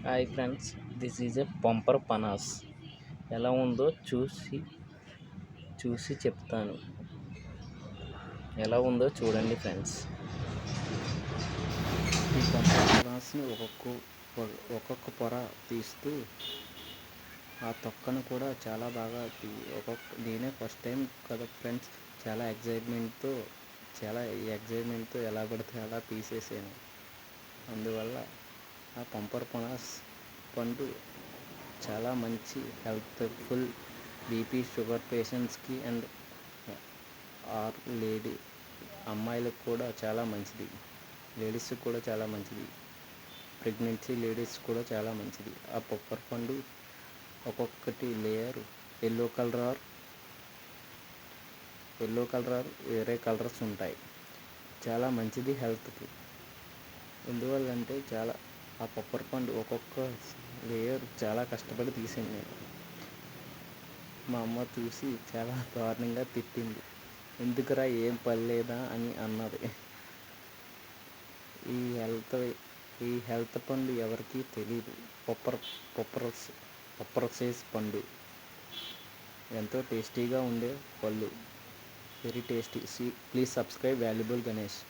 Hi friends, this is a పంపర్ పనాస్. ఎలా ఉందో చూసి చెప్తాను. ఎలా ఉందో చూడండి ఫ్రెండ్స్. ఈ పంపర్ పనాస్ని ఒక్కొక్క పొర తీస్తూ ఆ తొక్కను కూడా చాలా బాగా నేనే ఫస్ట్ టైం కదా ఫ్రెండ్స్, చాలా ఎగ్జైట్మెంట్తో ఎలా పడితే అలా తీసేసాను. అందువల్ల ఆ పంపర్ పనాస్ పండు చాలా మంచి హెల్త్ఫుల్ బీపీ షుగర్ పేషెంట్స్కి అండ్ లేడీ అమ్మాయిలకు కూడా చాలా మంచిది, లేడీస్కి కూడా చాలా మంచిది, ప్రెగ్నెన్సీ లేడీస్ కూడా చాలా మంచిది. ఆ పంపర్ పండు ఒక్కొక్కటి లేయర్ ఎల్లో కలర్ వేరే కలర్స్ ఉంటాయి. చాలా మంచిది హెల్త్కి. ఎందువల్లంటే ఆ పంపర్ పండు ఒక్కొక్క లేయర్ చాలా కష్టపడి తీసాను నేను. మా అమ్మ చూసి చాలా దారుణంగా తిట్టింది. ఎందుకురా, ఏం పనిలేదా అని అన్నది. ఈ హెల్త్ పండు ఎవరికీ తెలీదు. పొప్పరసేస్ పండు ఎంతో టేస్టీగా ఉండే పళ్ళు. Very tasty. Please subscribe valuable Ganesh.